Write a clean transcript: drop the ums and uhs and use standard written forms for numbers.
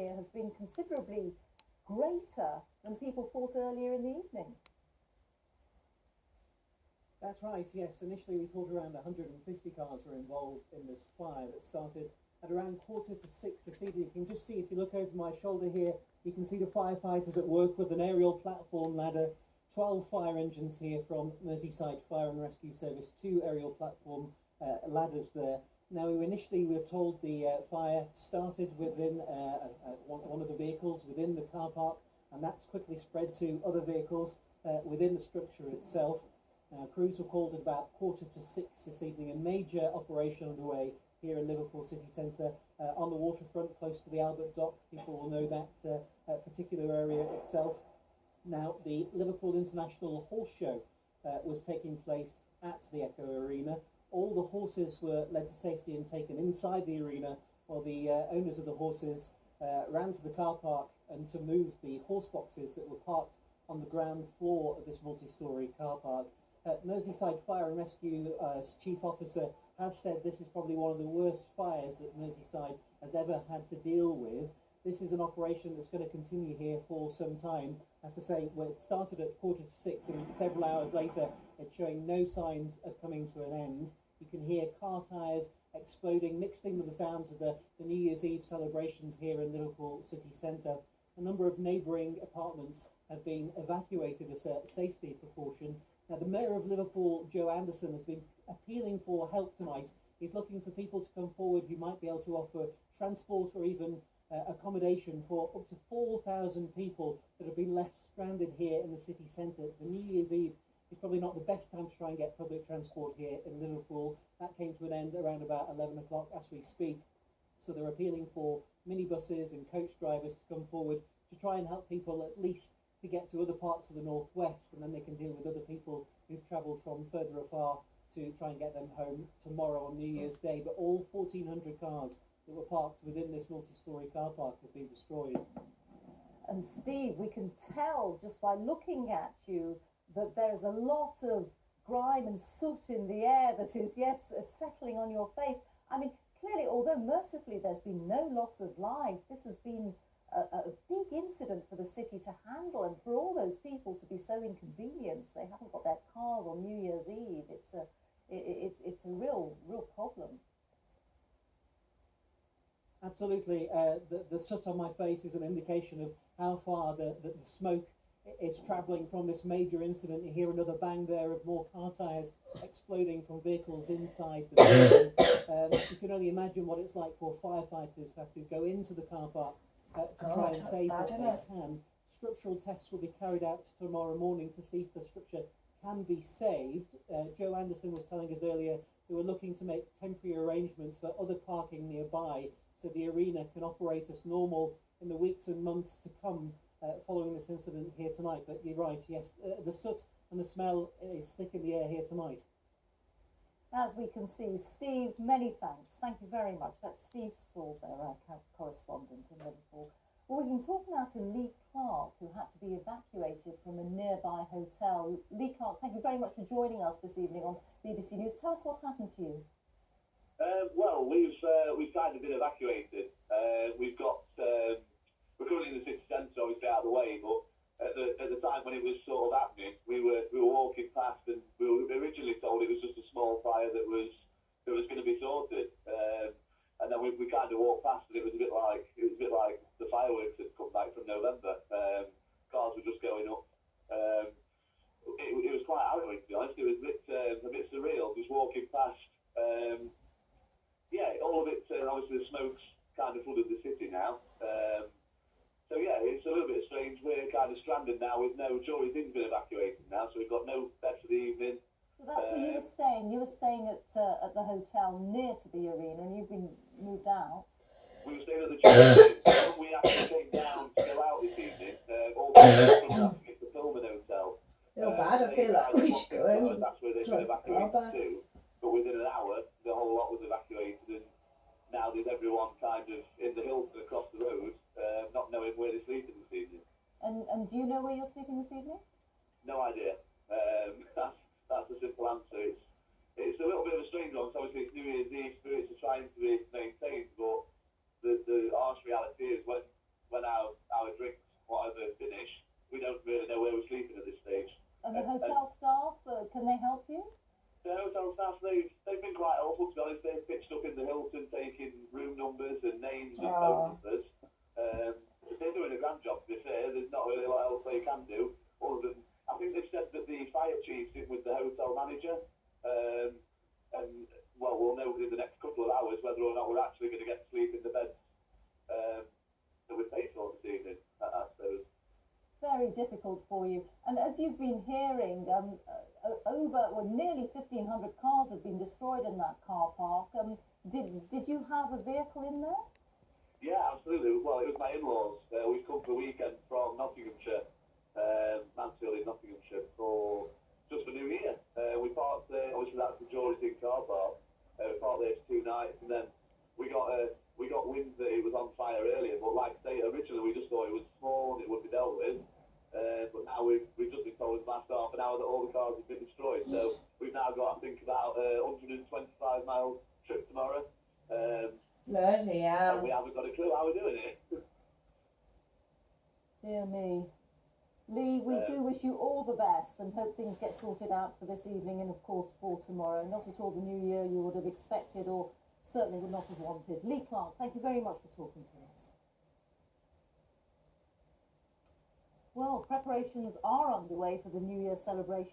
here has been considerably greater than people thought earlier in the evening. That's right, yes. Initially we thought around 150 cars were involved in this fire that started at around 5:45 this evening. You can just see, if you look over my shoulder here, you can see the firefighters at work with an aerial platform ladder. 12 fire engines here from Merseyside Fire and Rescue Service, 2 aerial platform ladders there. Now, initially we were told the fire started within one of the vehicles within the car park, and that's quickly spread to other vehicles within the structure itself. Crews were called at about 5:45 this evening. A major operation underway here in Liverpool city centre on the waterfront, close to the Albert Dock. People will know that particular area itself. Now, the Liverpool International Horse Show was taking place at the Echo Arena. All the horses were led to safety and taken inside the arena, while the owners of the horses ran to the car park and to move the horse boxes that were parked on the ground floor of this multi-storey car park. Merseyside Fire and Rescue Chief Officer has said this is probably one of the worst fires that Merseyside has ever had to deal with. This is an operation that's going to continue here for some time. As I say, well, it started at 5:45 and several hours later it's showing no signs of coming to an end. You can hear car tyres exploding, mixed in with the sounds of the New Year's Eve celebrations here in Liverpool city centre. A number of neighbouring apartments have been evacuated as a safety precaution. Now, the Mayor of Liverpool, Joe Anderson, has been appealing for help tonight. He's looking for people to come forward who might be able to offer transport or even accommodation for up to 4,000 people that have been left stranded here in the city centre. The New Year's Eve is probably not the best time to try and get public transport here in Liverpool. That came to an end around about 11 o'clock as we speak. So they're appealing for minibuses and coach drivers to come forward to try and help people at least to get to other parts of the northwest, and then they can deal with other people who've travelled from further afar to try and get them home tomorrow on New Year's Day. But all 1,400 cars that were parked within this multi-storey car park have been destroyed. And Steve, we can tell just by looking at you that there's a lot of grime and soot in the air that is, yes, settling on your face. I mean, clearly, although mercifully there's been no loss of life, this has been a big incident for the city to handle, and for all those people to be so inconvenienced. They haven't got their cars on New Year's Eve. It's a real problem. Absolutely. The soot on my face is an indication of how far the smoke is travelling from this major incident. You hear another bang there of more car tyres exploding from vehicles inside the building. You can only imagine what it's like for firefighters to have to go into the car park to try and save what they can. Structural tests will be carried out tomorrow morning to see if the structure can be saved. Joe Anderson was telling us earlier they were looking to make temporary arrangements for other parking nearby so the arena can operate as normal in the weeks and months to come following this incident here tonight. But you're right, yes, the soot and the smell is thick in the air here tonight. As we can see, Steve, many thanks. Thank you very much. That's Steve Saul there, our correspondent in Liverpool. Well, we can talk now to Lee Clark, who had to be evacuated from a nearby hotel. Lee Clark, thank you very much for joining us this evening on BBC News. Tell us what happened to you. Well, we've kind of been evacuated. We're currently in the city centre, obviously out of the way, but at the time when it was sort of happening, we were walking past, and we were originally told it was just a small fire that was going to be sorted, and then we kind of walked past, and it was a bit like the fireworks had come back from November. Cars were just going up. It was quite harrowing, to be honest. It was a bit surreal just walking past. All of it. Obviously, the smoke's kind of flooded the city now. So yeah, it's a little bit strange. We're kind of stranded now with no choice. Things been evacuated now, so we've got no bed for the evening. So that's where you were staying. You were staying at the hotel near to the arena, and you've been moved out. We were staying at the church. We actually came down to go out this evening. Also, it's the Pullman Hotel. Feel bad. I feel like we should go in. That's where they've been evacuated to. But within an hour, the whole lot was evacuated, and now there's everyone kind of in the Hilton across the road, not knowing where they're sleeping this evening. And do you know where you're sleeping this evening? No idea. That's the simple answer. It's a little bit of a strange one. So obviously it's New Year's Eve, spirits are trying to be maintained, but the harsh reality is when they help you? The hotel staff, they've been quite helpful, to be honest. They've pitched up in the Hilton, taking room numbers and names and phone numbers. They're doing a grand job, to be fair. There's not really a lot else they can do, other than, I think they've said that the fire chief's in with the hotel manager, and, well, we'll know within the next couple of hours whether or not we're actually going to get to sleep in the beds that we're paid for this evening, I suppose. Very difficult for you. And as you've been hearing, nearly 1,500 cars have been destroyed in that car park. Did you have a vehicle in there? Yeah, absolutely. Well, it was my in-laws. We've come for the weekend from Nottinghamshire, Mansfield in Nottinghamshire, just for New Year. We parked there, obviously that's the Jordan Carpark. We parked there for 2 nights, and then we got wind that it was on fire earlier. But like I say, originally we just thought it was small and it would be dealt with. But now we've just been told in the last half an hour that all the cars have been destroyed. So we've now got, I think, about 125-mile trip tomorrow. Bloody hell. And we haven't got a clue how we're doing it. Dear me. Lee, we do wish you all the best and hope things get sorted out for this evening and, of course, for tomorrow. Not at all the new year you would have expected or certainly would not have wanted. Lee Clark, thank you very much for talking to us. Well, preparations are underway for the New Year celebration.